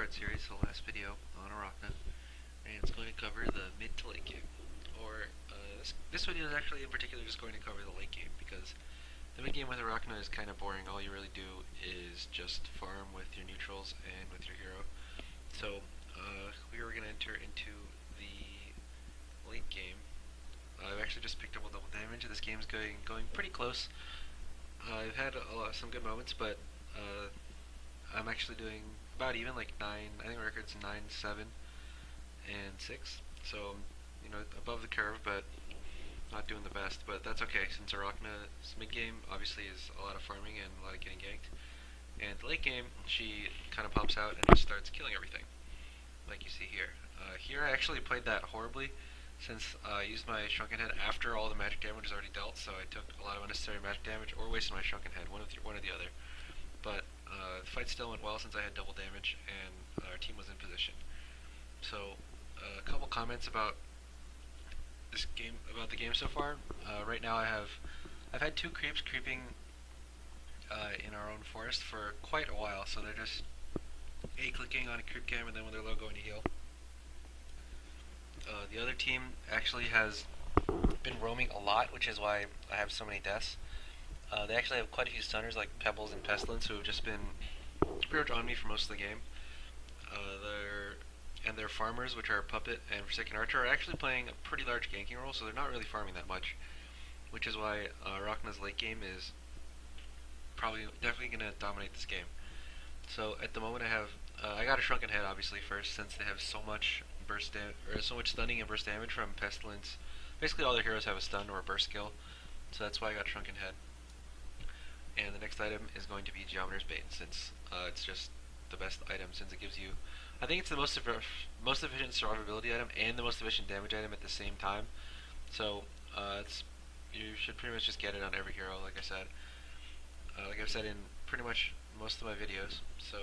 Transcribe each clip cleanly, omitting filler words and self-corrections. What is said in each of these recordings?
two-part series, the last video on Arachna, and it's going to cover the mid to late game. This video is actually in particular just going to cover the late game because the mid game with Arachna is kind of boring. All you really do is just farm with your neutrals and with your hero. So we are going to enter into the late game. I've actually just picked up a double damage. This game's going pretty close. I've had some good moments, but I'm actually doing about even, like 9. I think my record's 9, 7, and 6. So above the curve, but not doing the best. But that's okay since Arachna's mid game obviously is a lot of farming and a lot of getting ganked. And late game, she kind of pops out and just starts killing everything, like you see here. Here I actually played that horribly, since I used my Shrunken Head after all the magic damage is already dealt, so I took a lot of unnecessary magic damage, or wasted my Shrunken Head, one or the other. But the fight still went well since I had double damage, and our team was in position. So a couple comments about this game, about the game so far. Right now I've had 2 creeps creeping in our own forest for quite a while, so they're just A-clicking on a creep cam, and then when they're low, going to heal. The other team actually has been roaming a lot, which is why I have so many deaths. They actually have quite a few stunners like Pebbles and Pestilence, who have just been pretty much on me for most of the game. Their farmers, which are Puppet and Forsaken Archer, are actually playing a pretty large ganking role, so they're not really farming that much, which is why Arachna's late game is definitely going to dominate this game. So at the moment I got a Shrunken Head obviously first, since they have so much so much stunning and burst damage from Pestilence. Basically all their heroes have a stun or a burst skill, so that's why I got Shrunken Head. And the next item is going to be Geometer's Bane, since it's just the best item, since it gives you, I think it's the most efficient survivability item and the most efficient damage item at the same time. So you should pretty much just get it on every hero, like I've said in pretty much most of my videos. So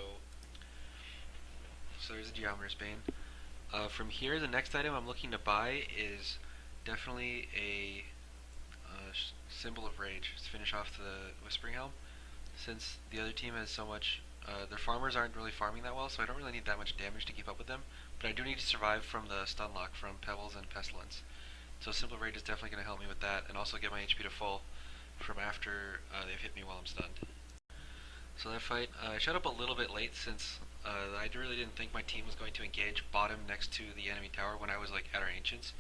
there's a Geometer's Bane. From here, the next item I'm looking to buy is definitely a Symbol of Rage to finish off the Whispering Helm, since the other team has so much. Their farmers aren't really farming that well, so I don't really need that much damage to keep up with them, but I do need to survive from the stun lock from Pebbles and Pestilence. So Symbol of Rage is definitely going to help me with that, and also get my HP to full from after they've hit me while I'm stunned. So that fight, I showed up a little bit late, since I really didn't think my team was going to engage bottom next to the enemy tower when I was like at our ancients.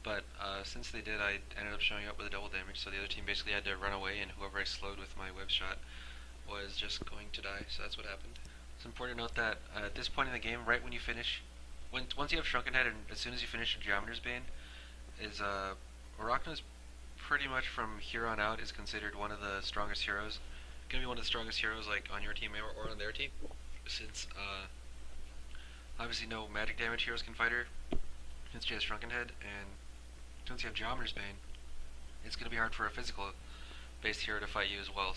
But since they did, I ended up showing up with a double damage, so the other team basically had to run away, and whoever I slowed with my web shot was just going to die, so that's what happened. It's important to note that at this point in the game, right when you finish, once you have Shrunken Head and as soon as you finish Geometer's Bane, Arachna's pretty much from here on out is considered one of the strongest heroes. Gonna be one of the strongest heroes like on your team or on their team, since obviously no magic damage heroes can fight her, since she has Shrunken Head, and since you have Geometer's Bane, it's gonna be hard for a physical based hero to fight you as well.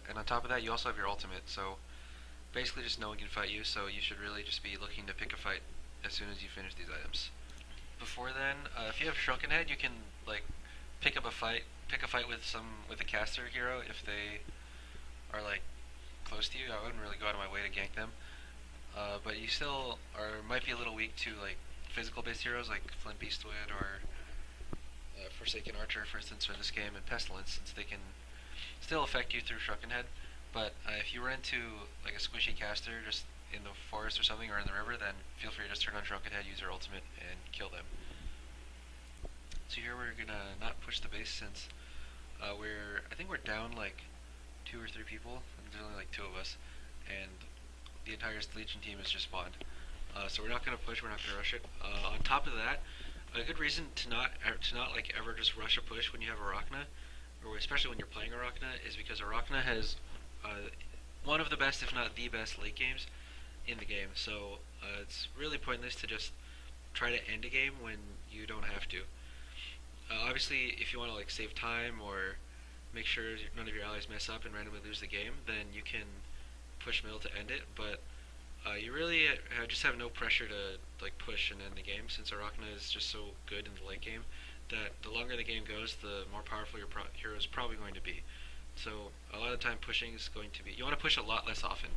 And on top of that, you also have your ultimate, so basically just no one can fight you, so you should really just be looking to pick a fight as soon as you finish these items. Before then, if you have Shrunken Head, you can like pick a fight with a caster hero if they are like close to you. I wouldn't really go out of my way to gank them, but you still might be a little weak to like physical based heroes like Flint Beastwood or Forsaken Archer, for instance, for this game, and Pestilence, since they can still affect you through Shrunken Head. But if you run into like a squishy caster just in the forest or something, or in the river, then feel free to just turn on Shrunken Head, use your ultimate, and kill them. So here we're gonna not push the base, since I think we're down like 2 or 3 people. There's only like 2 of us, and the entire Legion team is just spawned. So we're not gonna push. We're not gonna rush it. On top of that, a good reason to not like ever just rush a push when you have Arachna, or especially when you're playing Arachna, is because Arachna has one of the best, if not the best, late games in the game. So it's really pointless to just try to end a game when you don't have to. Obviously, if you want to like save time or make sure none of your allies mess up and randomly lose the game, then you can push middle to end it. But you really just have no pressure to like push and end the game, since Arachna is just so good in the late game that the longer the game goes, the more powerful your hero is probably going to be. So a lot of the time pushing is going to be, you want to push a lot less often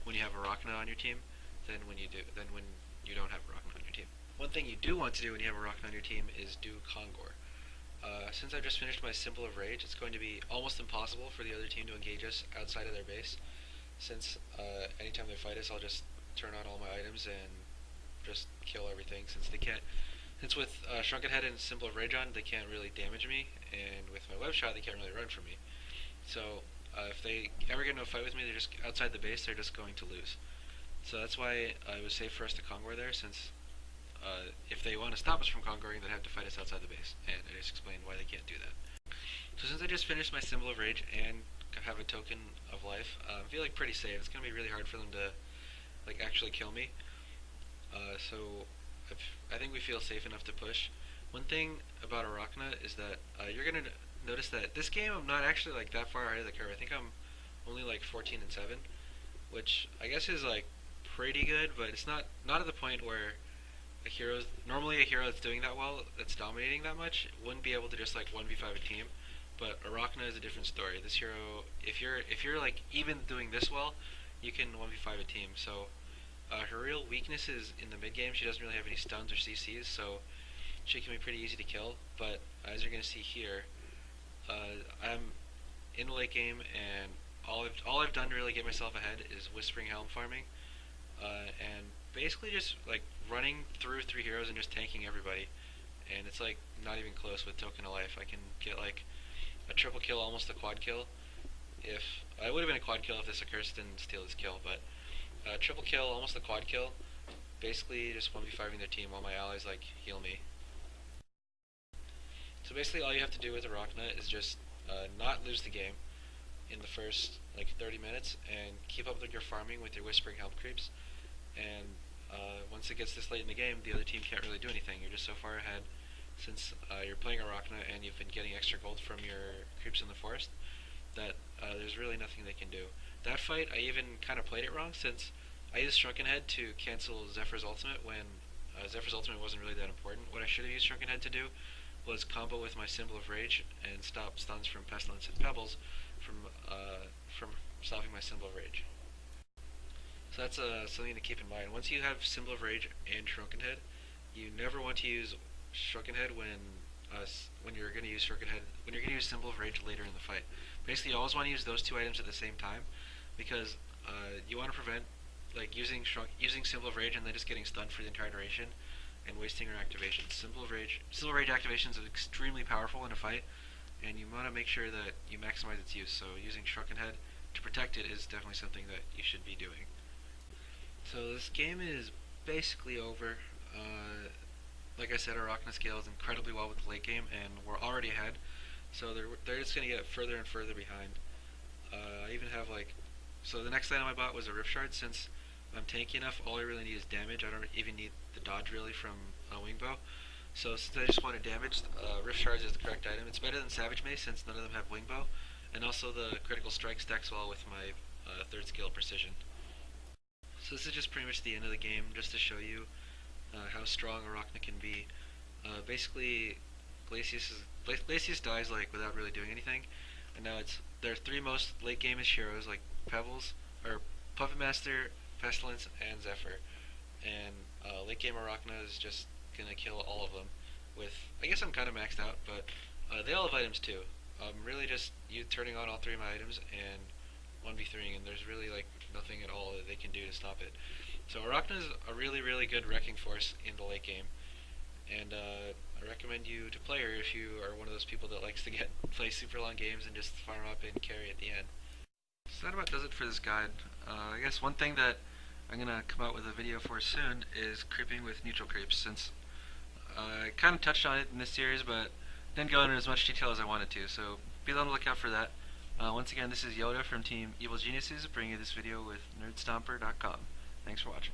when you have Arachna on your team, than when you don't have Arachna on your team. One thing you do want to do when you have Arachna on your team is do Kongor. Since I've just finished my Symbol of Rage, it's going to be almost impossible for the other team to engage us outside of their base. Since anytime they fight us, I'll just turn on all my items and just kill everything. Since with Shrunken Head and Symbol of Rage on, they can't really damage me, and with my web shot, they can't really run from me. So if they ever get into a fight with me, they're just outside the base. They're just going to lose. So that's why it was safe for us to Kongor there, since if they want to stop us from Kongoring, they'd have to fight us outside the base, and I just explained why they can't do that. So since I just finished my Symbol of Rage and have a Token of Life, I feel like pretty safe. It's going to be really hard for them to actually kill me. So I think we feel safe enough to push. One thing about Arachna is that you're going to notice that this game I'm not actually that far ahead of the curve. I think I'm only 14 and 7, which I guess is pretty good, but it's not at the point where normally a hero that's doing that well, that's dominating that much, wouldn't be able to just 1v5 a team. But Arachna is a different story. This hero, if you're even doing this well, you can 1v5 a team. So her real weakness is in the mid game. She doesn't really have any stuns or CCs, so she can be pretty easy to kill. But as you're gonna see here, I'm in the late game, and all I've done to really get myself ahead is Whispering Helm farming, and basically just running through 3 heroes and just tanking everybody. And it's not even close with Token of Life. I can get a triple kill, almost a quad kill. If I would have been a quad kill if this Accursed didn't steal his kill, but triple kill, almost a quad kill. Basically just 1v5ing their team while my allies heal me. So basically all you have to do with Arachna is just not lose the game in the first 30 minutes and keep up with your farming with your Whispering Helm creeps. And once it gets this late in the game, the other team can't really do anything. You're just so far ahead since you're playing Arachna and you've been getting extra gold from your creeps in the forest that there's really nothing they can do. That fight, I even kind of played it wrong, since I used Shrunken Head to cancel Zephyr's ultimate when Zephyr's ultimate wasn't really that important. What I should have used Shrunken Head to do was combo with my Symbol of Rage and stop stuns from Pestilence and Pebbles from stopping my Symbol of Rage. So that's something to keep in mind. Once you have Symbol of Rage and Shrunken Head, you never want to use Shrunken Head when you're going to use Shrunken Head, when you're going to use Symbol of Rage later in the fight. Basically, you always want to use those 2 items at the same time, because you want to prevent using Symbol of Rage and then just getting stunned for the entire duration and wasting your activation. Symbol of Rage activations are extremely powerful in a fight, and you want to make sure that you maximize its use. So using Shrunken Head to protect it is definitely something that you should be doing. So this game is basically over. Like I said, Arachna scales incredibly well with the late game, and we're already ahead. So they're just going to get further and further behind. I even have so the next item I bought was a Rift Shard. Since I'm tanky enough, all I really need is damage. I don't even need the dodge really from a Wing Bow. So since I just wanted damage, Rift Shards is the correct item. It's better than Savage Mace since none of them have Wing Bow, and also the critical strike stacks well with my 3rd skill Precision. So this is just pretty much the end of the game, just to show you how strong Arachna can be. Basically, Glacius dies without really doing anything, and now it's their 3 most late game-ish heroes Pebbles, or Puppet Master, Pestilence, and Zephyr. And late game Arachna is just gonna kill all of them. I guess I'm kind of maxed out, but they all have items too. Really just you turning on all 3 of my items and 1v3ing, and there's really nothing at all that they can do to stop it. So Arachna is a really, really good wrecking force in the late game, and I recommend you to play her if you are one of those people that likes to play super long games and just farm up and carry at the end. So that about does it for this guide. I guess one thing that I'm going to come out with a video for soon is creeping with neutral creeps, since I kind of touched on it in this series, but didn't go into as much detail as I wanted to, so be on the lookout for that. Once again, this is Yoda from Team Evil Geniuses, bringing you this video with Nerdstomper.com. Thanks for watching.